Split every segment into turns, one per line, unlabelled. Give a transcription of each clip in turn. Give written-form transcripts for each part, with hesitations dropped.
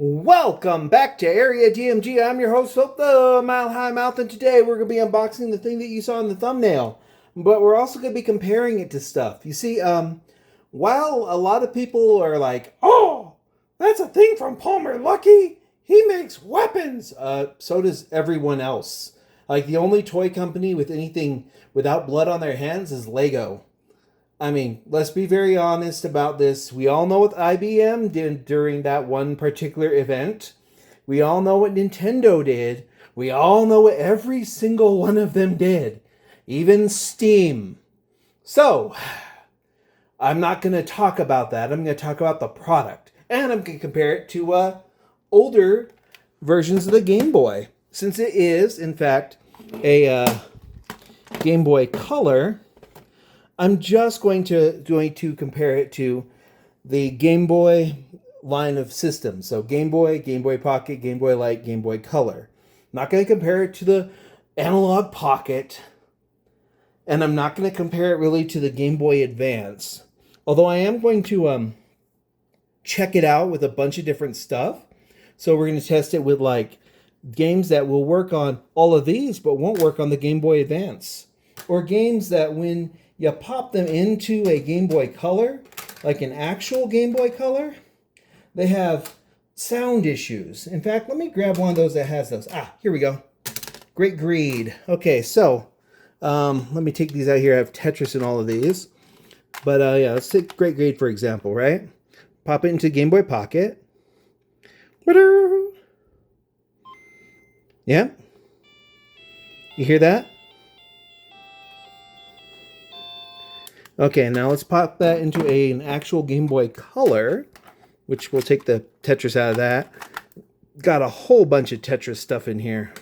Welcome back to Area DMG. I'm your host, Philip the Mile High Mouth, and today we're going to be unboxing the thing that you saw in the thumbnail. But we're also going to be comparing it to stuff. You see, while a lot of people are like, oh, that's a thing from Palmer Luckey, he makes weapons. So does everyone else. Like, the only toy company with anything without blood on their hands is Lego. I mean, let's be very honest about this. We all know what IBM did during that one particular event. We all know what Nintendo did. We all know what every single one of them did. Even Steam. So, I'm not going to talk about that. I'm going to talk about the product. And I'm going to compare it to older versions of the Game Boy. Since it is, in fact, a Game Boy Color, I'm just going to compare it to the Game Boy line of systems. So Game Boy, Game Boy Pocket, Game Boy Light, Game Boy Color. I'm not going to compare it to the Analog Pocket. And I'm not going to compare it really to the Game Boy Advance. Although I am going to check it out with a bunch of different stuff. So we're going to test it with like games that will work on all of these but won't work on the Game Boy Advance. Or games that when you pop them into a Game Boy Color, like an actual Game Boy Color, they have sound issues. In fact, let me grab one of those that has those. Here we go. Great Greed. Okay, so let me take these out here. I have Tetris in all of these. But yeah, let's take Great Greed for example, right? Pop it into Game Boy Pocket. Yeah? You hear that? Okay, now let's pop that into an actual Game Boy Color, which we'll take the Tetris out of that. Got a whole bunch of Tetris stuff in here.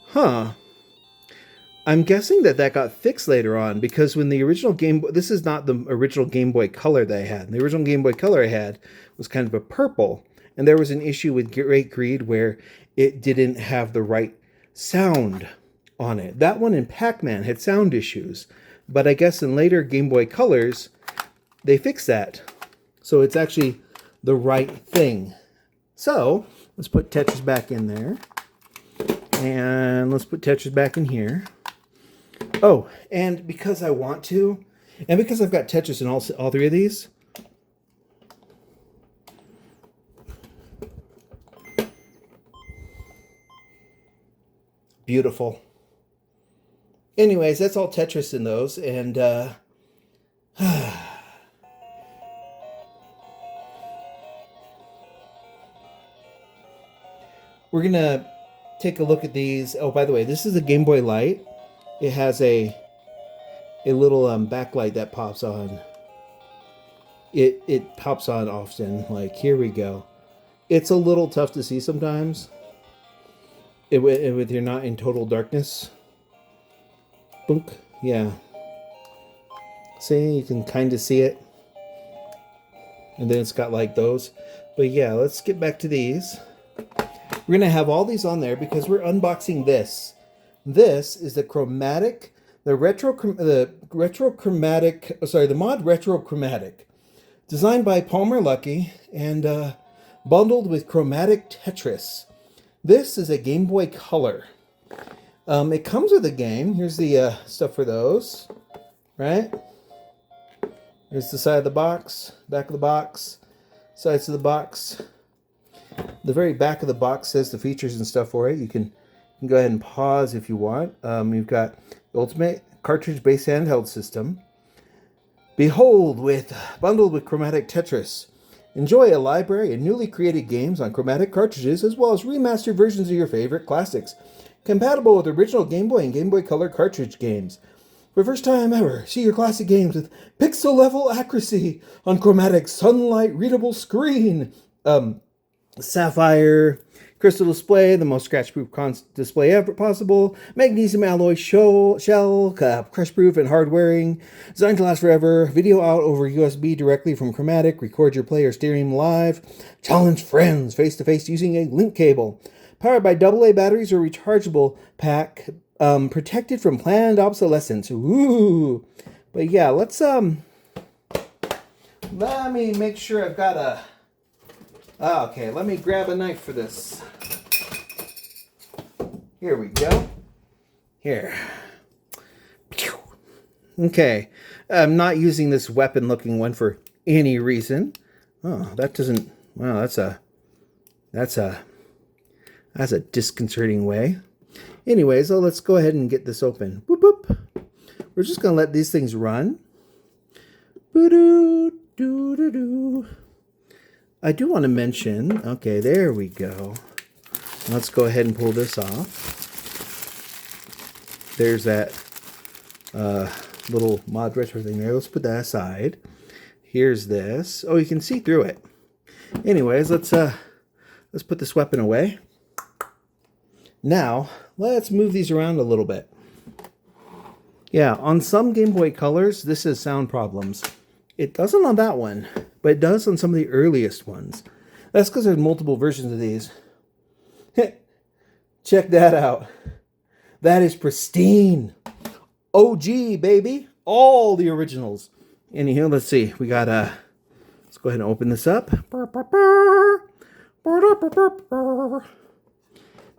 Huh. I'm guessing that got fixed later on, because when the original Game Boy... This is not the original Game Boy Color that I had. The original Game Boy Color I had was kind of a purple. And there was an issue with Great Greed where it didn't have the right sound on it. That one in Pac-Man had sound issues. But I guess in later Game Boy Colors, they fixed that. So it's actually the right thing. So, let's put Tetris back in there. And let's put Tetris back in here. Oh, and because I want to, and because I've got Tetris in all three of these, beautiful. Anyways, that's all Tetris in those, and we're gonna take a look at these. Oh, by the way, this is a Game Boy Light. It has a little backlight that pops on. It pops on often. Like, here we go. It's a little tough to see sometimes. If you're not in total darkness. Boink. Yeah. See, you can kind of see it. And then it's got like those. But yeah, let's get back to these. We're going to have all these on there because we're unboxing this. This is the Chromatic, the Modretro Chromatic. Designed by Palmer Luckey and bundled with Chromatic Tetris. This is a Game Boy Color. It comes with a game. Here's the stuff for those, right? Here's the side of the box, back of the box, sides of the box. The very back of the box says the features and stuff for it. You can go ahead and pause if you want. You've got the ultimate cartridge-based handheld system. Bundled with Chromatic Tetris. Enjoy a library of newly created games on Chromatic cartridges, as well as remastered versions of your favorite classics. Compatible with original Game Boy and Game Boy Color cartridge games. For the first time ever, see your classic games with pixel-level accuracy on Chromatic's sunlight-readable screen. Sapphire crystal display, the most scratch-proof display ever possible. Magnesium alloy shell, crush-proof and hard-wearing. Designed to last forever. Video out over USB directly from Chromatic. Record your play or stream live. Challenge friends face-to-face using a link cable. Powered by AA batteries or rechargeable pack. Protected from planned obsolescence. Ooh! But yeah, let me make sure I've got a... Okay, let me grab a knife for this. Here we go. Here. Okay. I'm not using this weapon-looking one for any reason. Oh, that doesn't... Wow, that's a disconcerting way. Anyways, so let's go ahead and get this open. Boop, boop. We're just going to let these things run. Boo-doo-doo-doo-doo. I do want to mention... Okay, there we go. Let's go ahead and pull this off. There's that little Modretro thing there. Let's put that aside. Here's this. Oh, you can see through it. Anyways, let's put this weapon away. Now, let's move these around a little bit. Yeah, on some Game Boy Colors, this has sound problems. It doesn't on that one, but it does on some of the earliest ones. That's because there's multiple versions of these. Check that out. That is pristine. OG, baby. All the originals. Anywho, let's see. We got let's go ahead and open this up.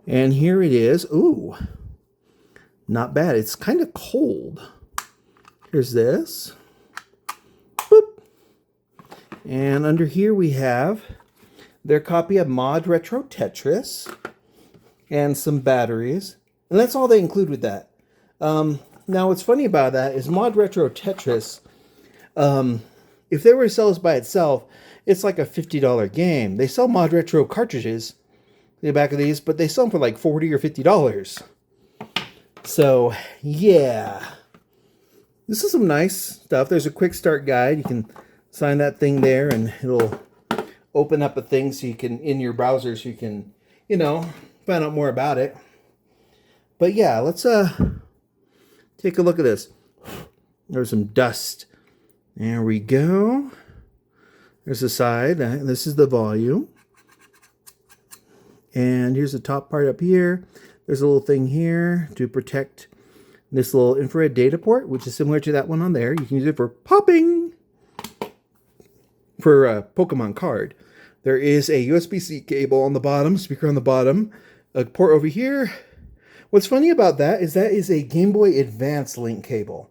And here it is. Ooh. Not bad. It's kind of cold. Here's this. Boop. And under here we have their copy of Modretro Tetris and some batteries. And that's all they include with that. Now, what's funny about that is Modretro Tetris, if they were to sell this by itself, it's like a $50 game. They sell Modretro cartridges in the back of these, but they sell them for like $40 or $50. So, yeah. This is some nice stuff. There's a quick start guide. You can sign that thing there, and it'll open up a thing so you can, in your browser, so you can, you know, find out more about it. But yeah, let's take a look at this. There's some dust. There we go. There's the side. This is the volume. And here's the top part up here. There's a little thing here to protect this little infrared data port, which is similar to that one on there. You can use it for popping for a Pokemon card. There is a USB-C cable on the bottom, speaker on the bottom, a port over here. What's funny about that is a Game Boy Advance link cable.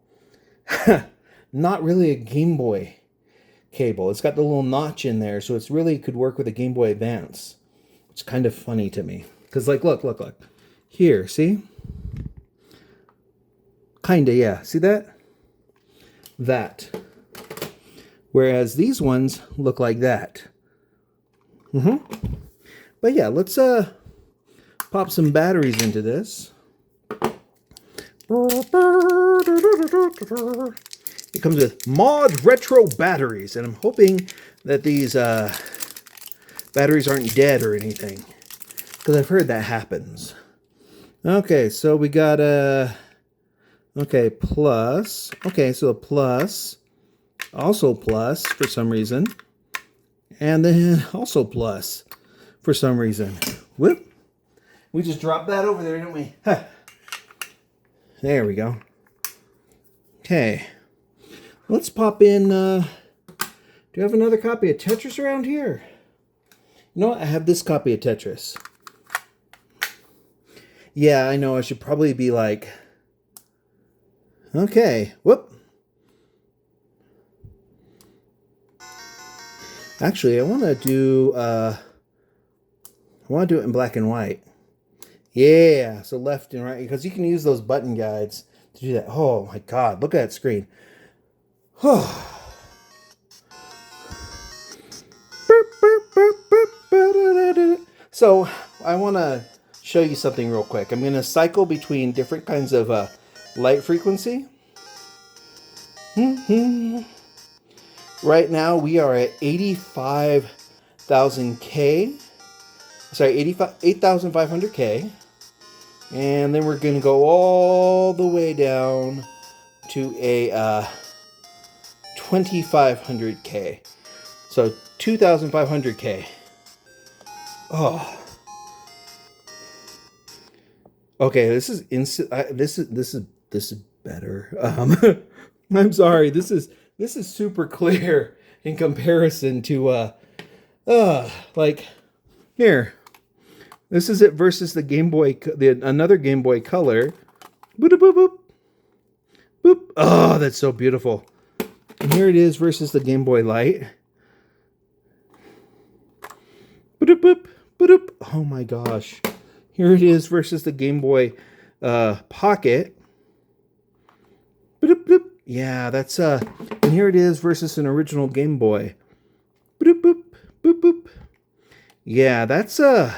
Not really a Game Boy cable. It's got the little notch in there, so it's really could work with a Game Boy Advance. It's kind of funny to me. Because, like, look. Here, see? Kinda, yeah. See that? That. Whereas these ones look like that. But yeah, let's pop some batteries into this. It comes with Modretro batteries, and I'm hoping that these batteries aren't dead or anything, because I've heard that happens. Okay, so we got a plus. Okay, so a plus, also plus for some reason, and then also plus for some reason. Whoop! We just dropped that over there, didn't we? Huh. There we go. Okay, let's pop in. Do you have another copy of Tetris around here? You know what? I have this copy of Tetris. Yeah, I know. I should probably be like, okay, whoop. Actually, I want to do it in black and white. Yeah, so left and right, because you can use those button guides to do that. Oh my God, look at that screen. So I want to show you something real quick. I'm going to cycle between different kinds of light frequency. Right now we are at 85,000K. Sorry, 8,500K. And then we're going to go all the way down to a 2,500K. So 2,500K. Oh. Okay, this is instant. This is better. I'm sorry. This is super clear in comparison to like here. This is it versus the Game Boy, another Game Boy Color. Boop boop boop boop. Oh, that's so beautiful. And here it is versus the Game Boy Light. Boop boop boop. Oh my gosh. Here it is versus the Game Boy Pocket. Boop boop. Yeah, that's and here it is versus an original Game Boy. Boop boop boop boop. Yeah, that's oh,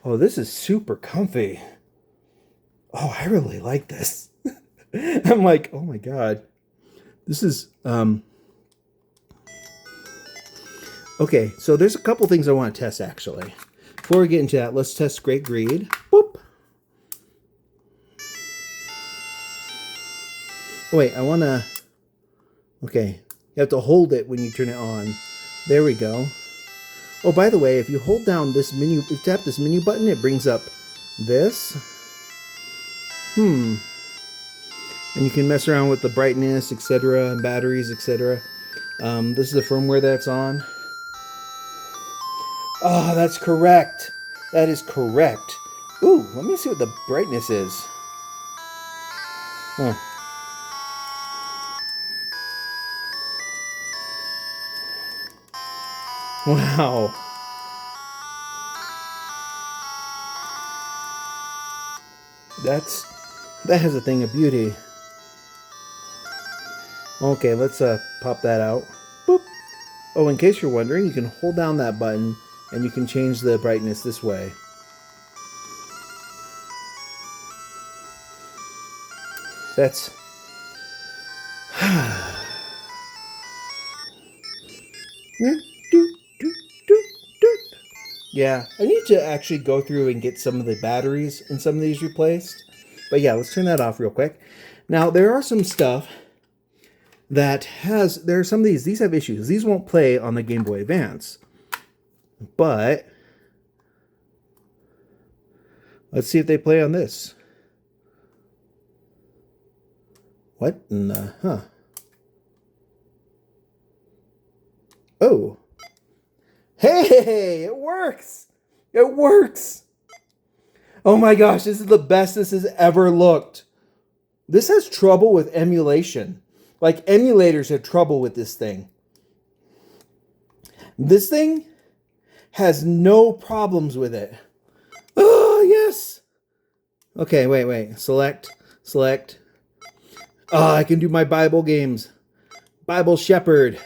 this is super comfy. Oh, I really like this. I'm like, oh my god. This is okay, so there's a couple things I want to test actually. Before we get into that, let's test Great Greed. Boop. Oh, wait, I want to... Okay, you have to hold it when you turn it on. There we go. Oh, by the way, if you hold down this menu, if you tap this menu button, it brings up this. And you can mess around with the brightness, etc., and batteries, etc. This is the firmware that's on. Oh, that's correct. That is correct. Ooh, let me see what the brightness is. Huh. Wow. That has a thing of beauty. Okay, let's pop that out. Boop. Oh, in case you're wondering, you can hold down that button and you can change the brightness this way. That's yeah, I need to actually go through and get some of the batteries in some of these replaced. But yeah, let's turn that off real quick. Now, there are some stuff that there are some of these have issues. These won't play on the Game Boy Advance. But let's see if they play on this. What in the, huh? Oh. Hey, it works! It works! Oh my gosh, this is the best this has ever looked. This has trouble with emulation. Like, emulators have trouble with this thing. This thing has no problems with it. Oh, yes! Okay, wait. Select. Oh, I can do my Bible games. Bible Shepherd.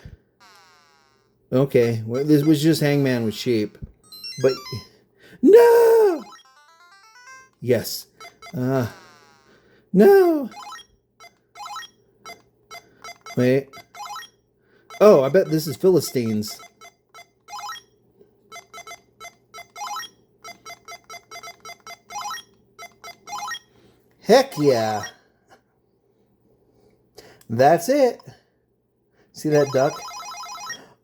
Okay, well, this was just Hangman with sheep. But, no! Yes. No! Wait. Oh, I bet this is Philistines. Heck yeah! That's it. See that duck?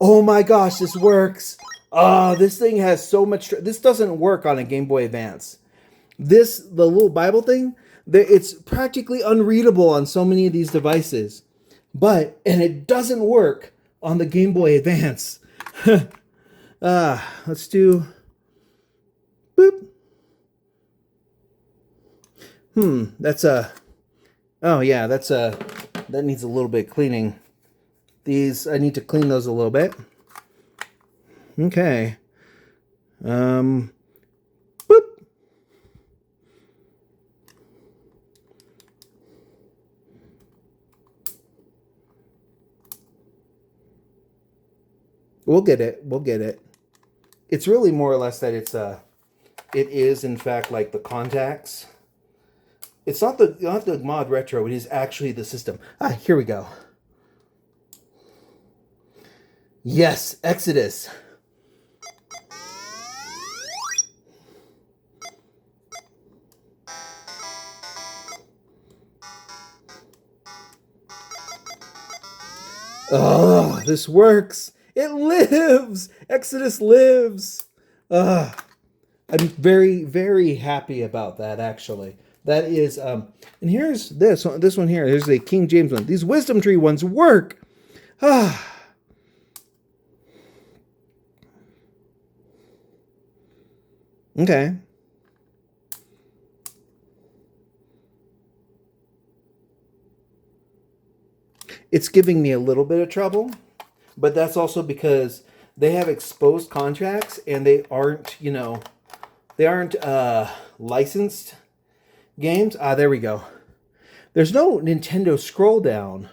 Oh my gosh, this works. Oh, this thing has so much... This doesn't work on a Game Boy Advance. The little Bible thing, it's practically unreadable on so many of these devices. And it doesn't work on the Game Boy Advance. Let's do... Boop. That's a... Oh yeah, that's a... That needs a little bit of cleaning. These, I need to clean those a little bit. Okay. Boop. We'll get it. It's really more or less that it is in fact like the contacts. It's not the Modretro, it is actually the system. Here we go. Yes, Exodus. Oh, this works. It lives. Exodus lives. I'm very, very happy about that, actually. That is, and here's this one here. Here's the King James one. These wisdom tree ones work. Ah. Okay. It's giving me a little bit of trouble, but that's also because they have exposed contracts and they aren't, they aren't licensed games. Ah, there we go. There's no Nintendo scroll down,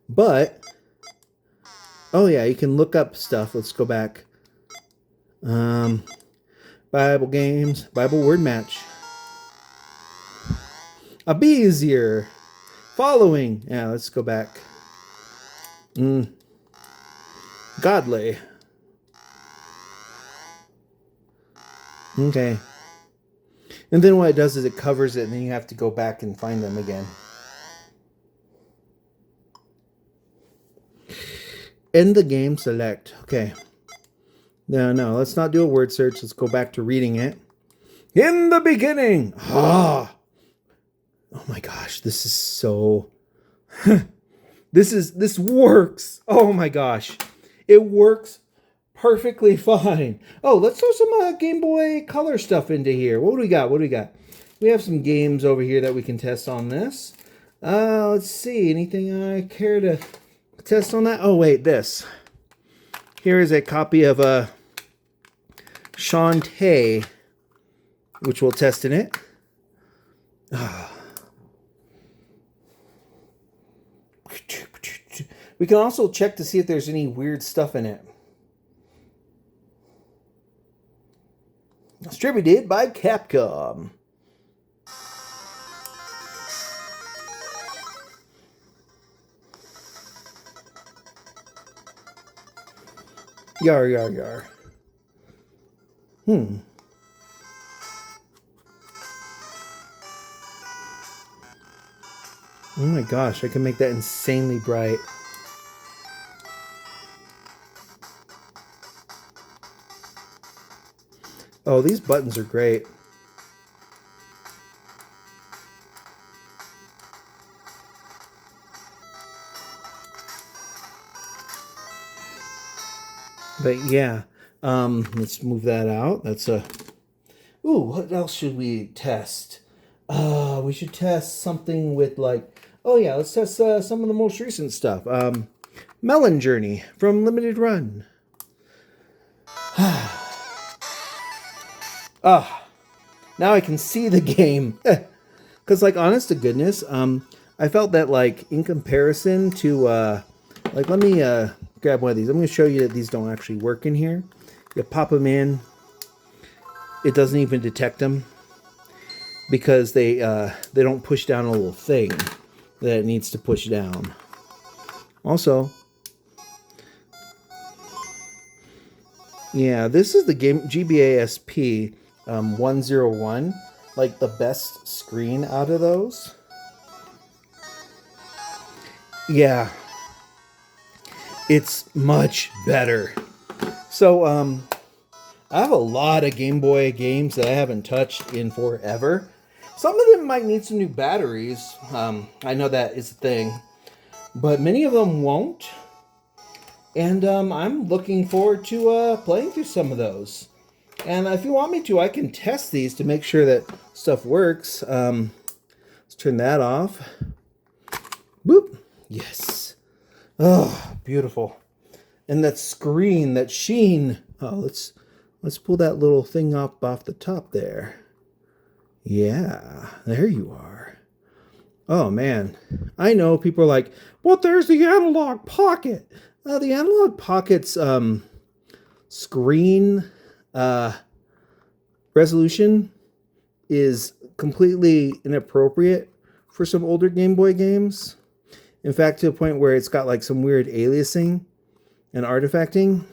but oh yeah, you can look up stuff. Let's go back. Bible games, Bible word match. A be easier. Following. Yeah, let's go back. Godly. Okay. And then what it does is it covers it, and then you have to go back and find them again. End the game, select. Okay. No, let's not do a word search. Let's go back to reading it. In the beginning. Ah. Oh my gosh, this is so... This works. Oh my gosh. It works perfectly fine. Oh, let's throw some Game Boy Color stuff into here. What do we got? We have some games over here that we can test on this. Let's see. Anything I care to test on that? Oh, wait, this. Here is a copy of Shantae, which we'll test in it. We can also check to see if there's any weird stuff in it. Distributed by Capcom. Yar, yar, yar. Oh my gosh, I can make that insanely bright. Oh, these buttons are great. But yeah, let's move that out. That's a... Ooh, what else should we test? We should test something with like... Oh yeah, let's test some of the most recent stuff. Melon Journey from Limited Run. Now I can see the game. Because, like, honest to goodness, I felt that, like, in comparison to, like, let me grab one of these. I'm going to show you that these don't actually work in here. You pop them in. It doesn't even detect them. Because they don't push down a little thing that it needs to push down. Also, yeah, this is the game GBA SP 101. Like the best screen out of those. Yeah. It's much better. So, I have a lot of Game Boy games that I haven't touched in forever. Some of them might need some new batteries. I know that is a thing. But many of them won't. And I'm looking forward to playing through some of those. And if you want me to, I can test these to make sure that stuff works. Let's turn that off. Boop. Yes. Oh, beautiful. And that screen, that sheen. Oh, let's pull that little thing up off the top there. Yeah, there you are. Oh, man. I know people are like, but there's the Analog Pocket. The Analog Pocket's screen resolution is completely inappropriate for some older Game Boy games. In fact, to the point where it's got like some weird aliasing and artifacting.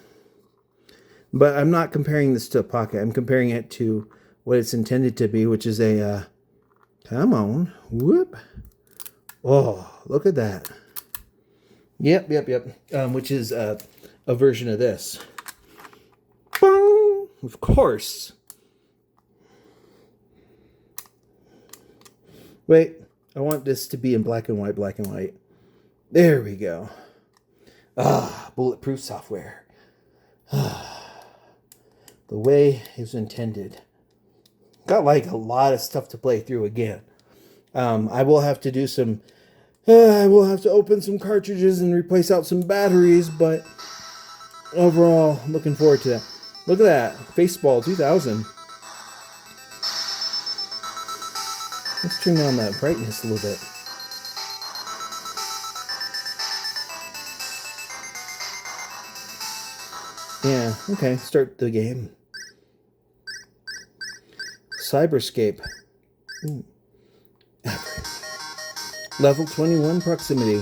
But I'm not comparing this to a Pocket. I'm comparing it to what it's intended to be, which is a, come on, whoop. Oh, look at that. Yep. Which is a version of this. Bong! Of course. Wait, I want this to be in black and white, black and white. There we go. Ah, bulletproof software. The way it was intended. Got like a lot of stuff to play through again. I will have to do some... I will have to open some cartridges and replace out some batteries, but overall, I'm looking forward to that. Look at that. Baseball 2000. Let's turn down that brightness a little bit. Yeah, okay, start the game. Cyberscape. Level 21 proximity.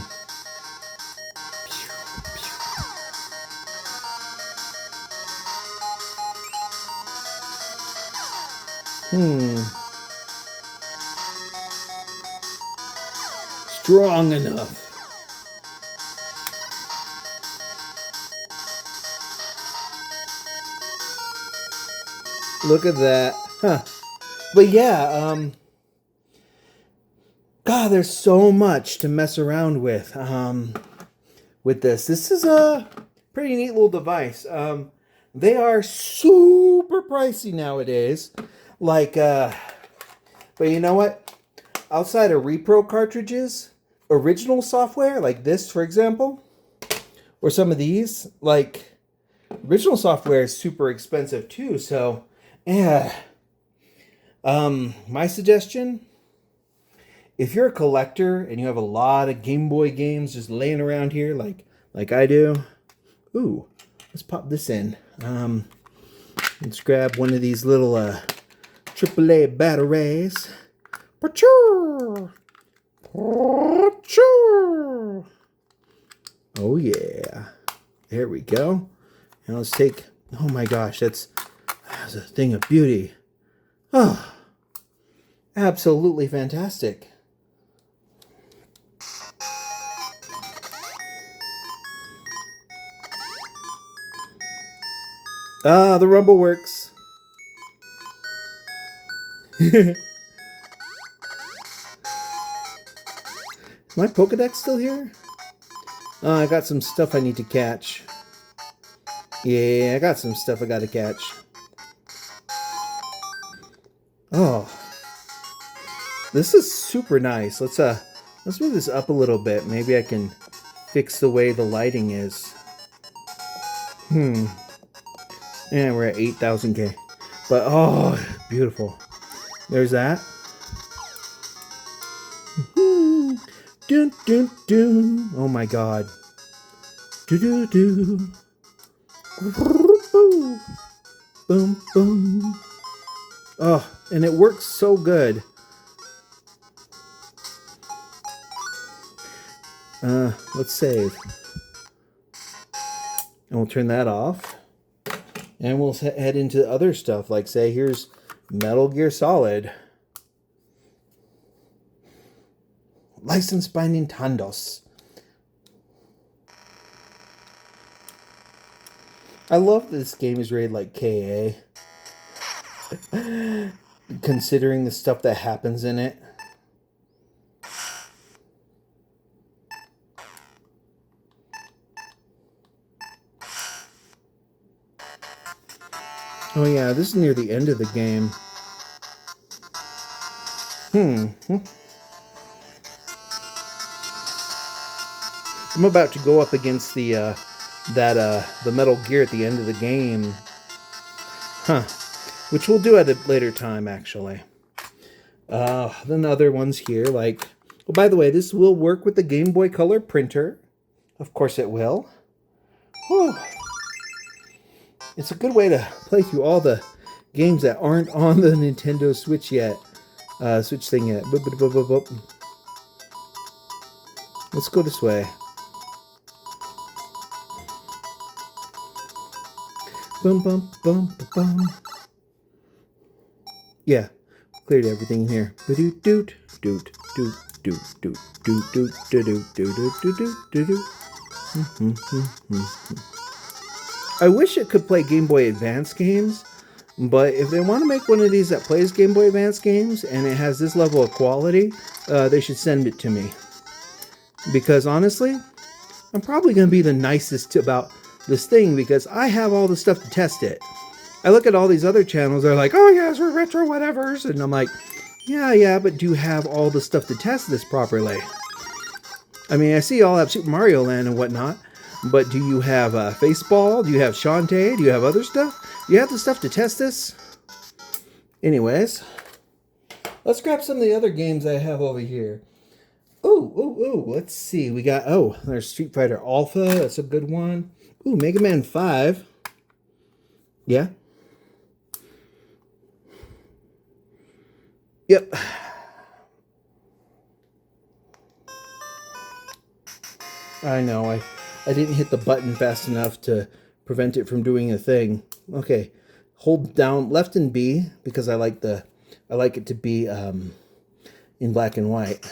Strong enough. Look at that. Huh. But yeah, God, there's so much to mess around with this. This is a pretty neat little device. They are super pricey nowadays. Like, but you know what? Outside of repro cartridges, original software, like this, for example, or some of these, like, original software is super expensive too. So, yeah. My suggestion, if you're a collector and you have a lot of Game Boy games just laying around here, like I do, ooh, let's pop this in. Let's grab one of these little AAA batteries. Pachoo! Pachoo! Oh yeah, there we go. Now let's take. Oh my gosh, that's a thing of beauty. Oh. Absolutely fantastic. Ah, the rumble works. Is my Pokedex still here? Oh, I got some stuff I need to catch. Yeah, I got some stuff I gotta catch. Oh. This is super nice. Let's move this up a little bit. Maybe I can fix the way the lighting is. Yeah, we're at 8,000K. But oh, beautiful. There's that. Dun, dun, dun. Oh my god. Do do do. Boom boom. Oh, and it works so good. Let's save. And we'll turn that off. And we'll head into other stuff. Like, say, here's Metal Gear Solid. Licensed by Nintendos. I love this game is rated like KA. Considering the stuff that happens in it. Oh yeah, this is near the end of the game. I'm about to go up against the Metal Gear at the end of the game. Which we'll do at a later time, actually. Then other ones here, like... Well, by the way, this will work with the Game Boy Color printer. Of course it will. Whew. It's a good way to play through all the games that aren't on the Nintendo Switch yet. Switch thing yet. Boop, boop, boop, boop, boop. Let's go this way. Bum, bum, bum, bum, bum. Yeah, cleared everything here. Doot doot doot doot doot doot doot doot doot doot doot doot doot. I wish it could play Game Boy Advance games, but if they want to make one of these that plays Game Boy Advance games and it has this level of quality, they should send it to me. Because honestly, I'm probably going to be the nicest about this thing because I have all the stuff to test it. I look at all these other channels, they're like, oh yes, we're retro whatevers. And I'm like, yeah, but do you have all the stuff to test this properly? I mean, I see y'all have Super Mario Land and whatnot, but do you have Faceball? Do you have Shantae? Do you have other stuff? Do you have the stuff to test this? Anyways, let's grab some of the other games I have over here. Ooh, let's see. We got, there's Street Fighter Alpha. That's a good one. Ooh, Mega Man 5. Yeah. Yep. I know, I didn't hit the button fast enough to prevent it from doing a thing. Okay. Hold down left and B because I like it to be in black and white.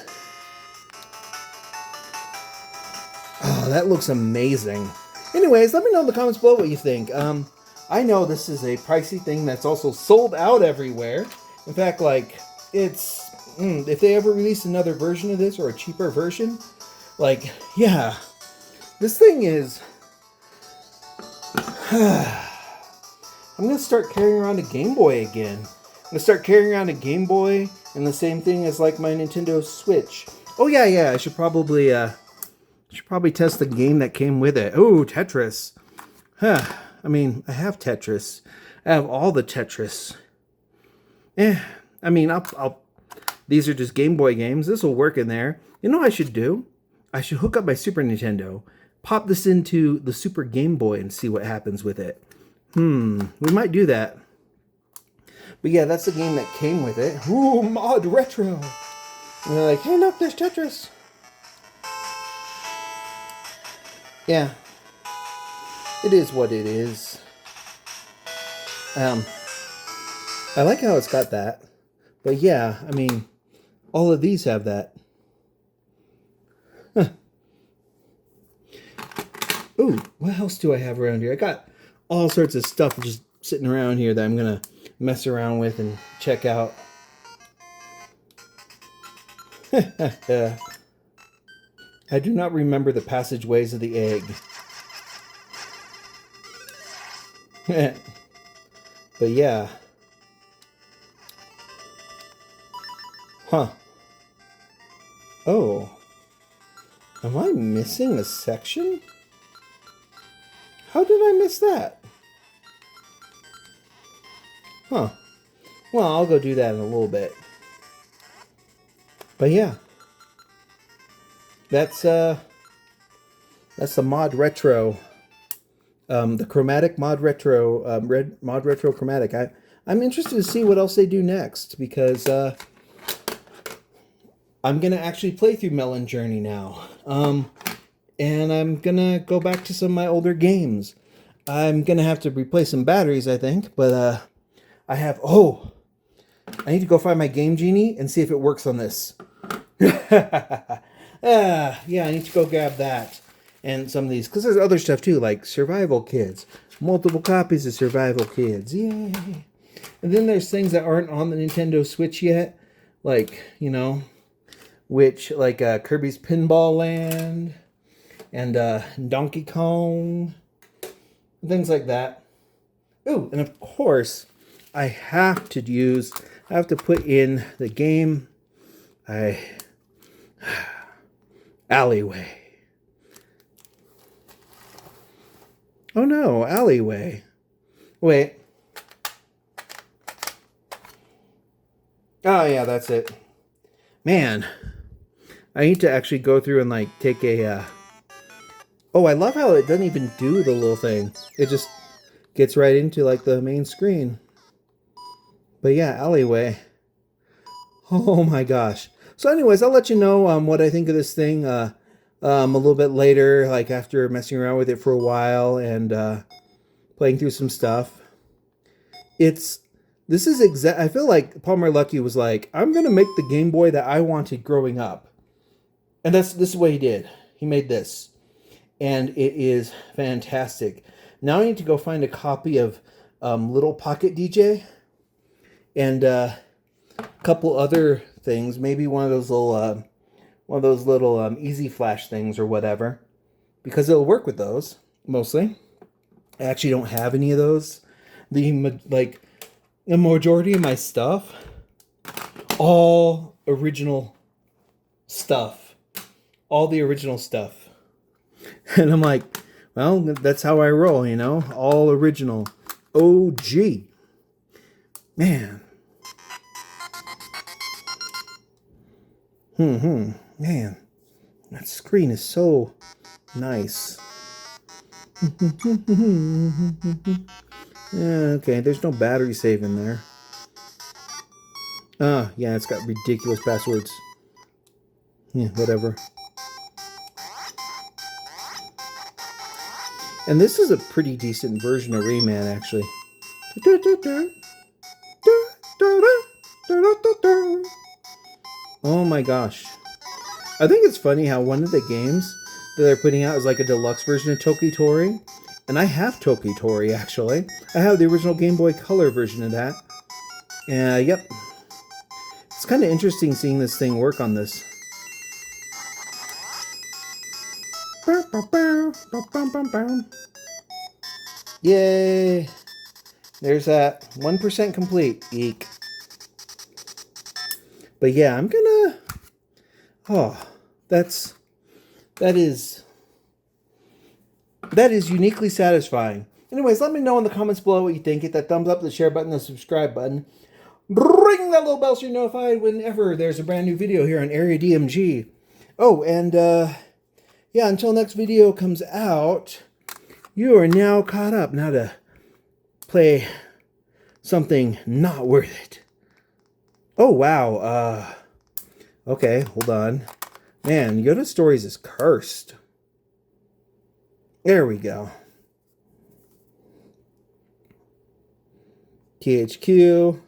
Oh, that looks amazing. Anyways, let me know in the comments below what you think. I know this is a pricey thing that's also sold out everywhere. In fact, like, it's... if they ever release another version of this, or a cheaper version, like, yeah. This thing is... I'm going to start carrying around a Game Boy again. I'm going to start carrying around a Game Boy, and the same thing as, like, my Nintendo Switch. Oh, yeah, I should probably test the game that came with it. Oh, Tetris. I mean, I have Tetris. I have all the Tetris. I mean, these are just Game Boy games. This will work in there. You know what I should do? I should hook up my Super Nintendo, pop this into the Super Game Boy, and see what happens with it. We might do that. But yeah, that's the game that came with it. Ooh, Modretro. And they're like, hey, look, there's Tetris. Yeah, it is what it is. I like how it's got that. But yeah, I mean, all of these have that. Huh. Ooh, what else do I have around here? I got all sorts of stuff just sitting around here that I'm going to mess around with and check out. I do not remember the passageways of the egg. But yeah. Huh. Oh. Am I missing a section? How did I miss that? Huh. Well, I'll go do that in a little bit. But yeah. That's the Modretro, the Chromatic Modretro, Modretro Chromatic. I'm interested to see what else they do next because I'm gonna actually play through Melon Journey now, and I'm gonna go back to some of my older games. I'm gonna have to replace some batteries, I think, but I have. Oh, I need to go find my Game Genie and see if it works on this. Yeah, I need to go grab that and some of these, because there's other stuff too, like Survival Kids. Multiple copies of Survival Kids. Yay! And then there's things that aren't on the Nintendo Switch yet, like, you know, like Kirby's Pinball Land and Donkey Kong, things like that. Ooh, and of course, I have to put in the game. Alleyway. Oh no, Alleyway. Wait. Oh yeah, that's it. Man, I need to actually go through and like take a Oh, I love how it doesn't even do the little thing. It just gets right into like the main screen. But yeah, Alleyway. Oh my gosh. So anyways, I'll let you know what I think of this thing a little bit later, like after messing around with it for a while and playing through some stuff. I feel like Palmer Luckey was like, I'm going to make the Game Boy that I wanted growing up. And this is what he did. He made this. And it is fantastic. Now I need to go find a copy of Little Pocket DJ and a couple other things. Maybe one of those little easy flash things or whatever, because it'll work with those mostly. I actually don't have any of those. The majority of my stuff, all original stuff, all the original stuff. And I'm like, well, that's how I roll, you know, all original. OG. Man. Man, that screen is so nice. Yeah, okay, there's no battery save in there. Yeah, it's got ridiculous passwords. Yeah, whatever. And this is a pretty decent version of Rayman, actually. Oh my gosh. I think it's funny how one of the games that they're putting out is like a deluxe version of Toki Tori. And I have Toki Tori, actually. I have the original Game Boy Color version of that. Yep. It's kind of interesting seeing this thing work on this. Yay! There's that 1% complete. Eek. But yeah, I'm gonna... Oh, that is uniquely satisfying. Anyways, let me know in the comments below what you think. Hit that thumbs up, the share button, the subscribe button. Ring that little bell so you're notified whenever there's a brand new video here on Area DMG. Oh, and yeah, until next video comes out, you are now caught up. Now to play something not worth it. Oh, wow. Okay, hold on. Man, Yoda Stories is cursed. There we go. THQ.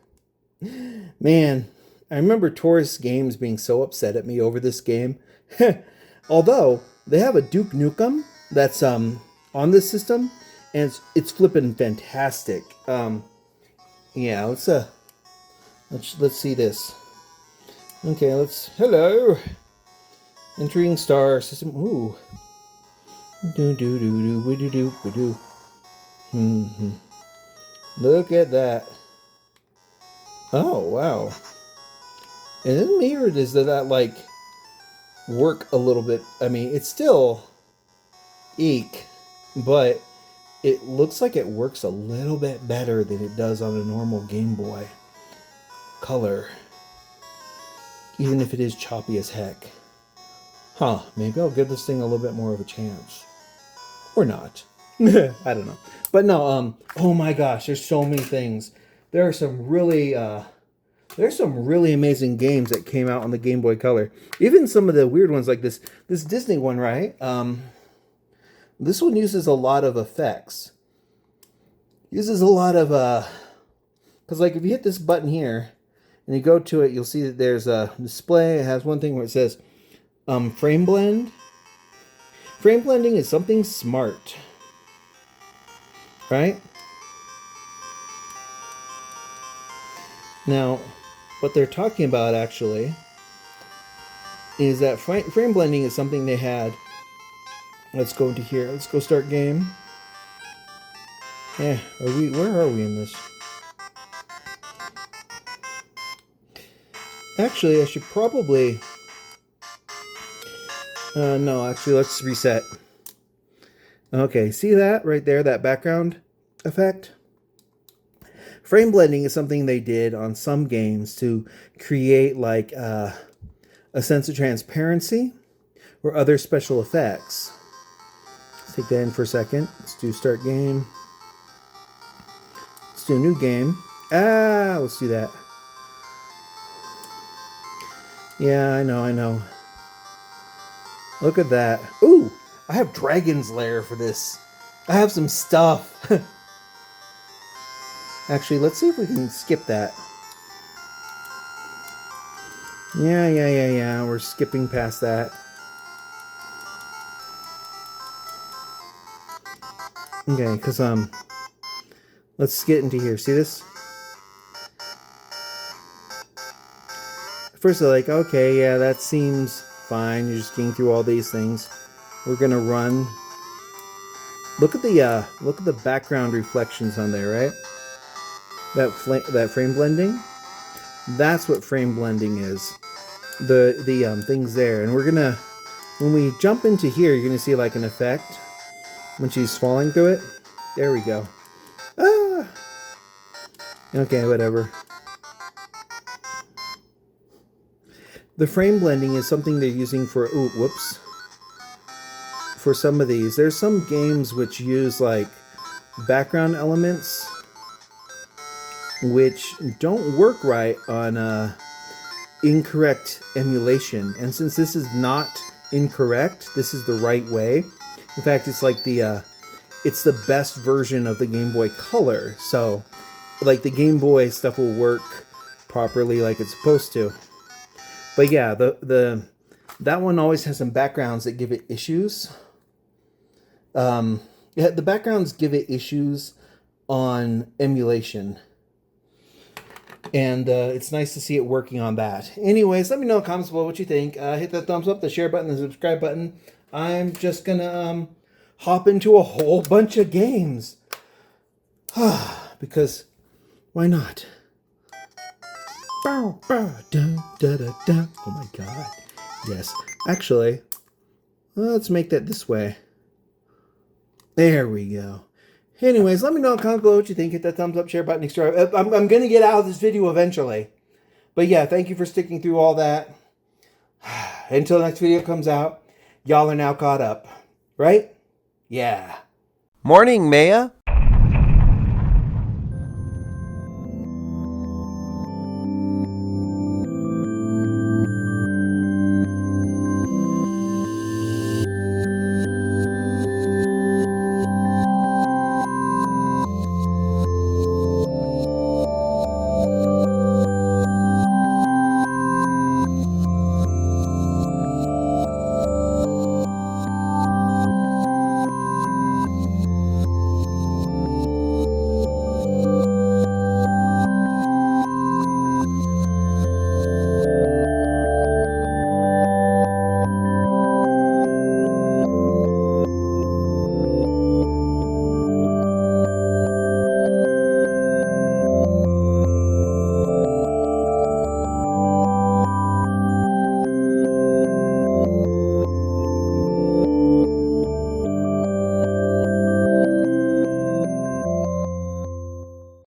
Man, I remember Taurus Games being so upset at me over this game. Although, they have a Duke Nukem that's on this system, and it's flipping fantastic. Yeah, let's see this. Okay, hello. Entering star system. Ooh. Look at that. Oh, wow. And then maybe does that like work a little bit. I mean, it's still eek, but it looks like it works a little bit better than it does on a normal Game Boy Color. Even if it is choppy as heck. Huh, maybe I'll give this thing a little bit more of a chance. Or not. I don't know. But no, oh my gosh, there's so many things. There are some really, there's some really amazing games that came out on the Game Boy Color. Even some of the weird ones like this Disney one, right? This one uses a lot of effects. Uses a lot of, because like if you hit this button here, and you go to it, you'll see that there's a display. It has one thing where it says frame blend. Frame blending is something smart. Right? Now, what they're talking about actually is that frame blending is something they had. Let's go into here. Let's go start game. Yeah, where are we in this? Actually, I should probably... no, actually, let's reset. Okay, see that right there, that background effect? Frame blending is something they did on some games to create like a sense of transparency or other special effects. Let's take that in for a second. Let's do start game. Let's do a new game. Let's do that. Yeah, I know. Look at that. Ooh, I have Dragon's Lair for this. I have some stuff. Actually, let's see if we can skip that. Yeah. We're skipping past that. Okay, because, let's get into here. See this? first they're like, okay, yeah, that seems fine. You're just getting through all these things. We're gonna run. Look at the background reflections on there, right? That frame blending. That's what frame blending is. The things there, and we're gonna, when we jump into here, you're gonna see like an effect when she's falling through it. There we go. Ah. Okay, whatever. The frame blending is something they're using for, ooh, whoops. For some of these. There's some games which use like background elements which don't work right on incorrect emulation. And since this is not incorrect, this is the right way. In fact, it's like it's the best version of the Game Boy Color. So like the Game Boy stuff will work properly like it's supposed to. But yeah, that one always has some backgrounds that give it issues. Yeah, the backgrounds give it issues on emulation. And it's nice to see it working on that. Anyways, let me know in the comments below what you think. Hit that thumbs up, the share button, the subscribe button. I'm just gonna hop into a whole bunch of games. Because why not? Oh my god. Yes. Actually, let's make that this way. There we go. Anyways, let me know in the comments below what you think. Hit that thumbs up, share button, subscribe. I'm going to get out of this video eventually. But yeah, thank you for sticking through all that. Until the next video comes out, y'all are now caught up. Right? Yeah.
Morning, Maya.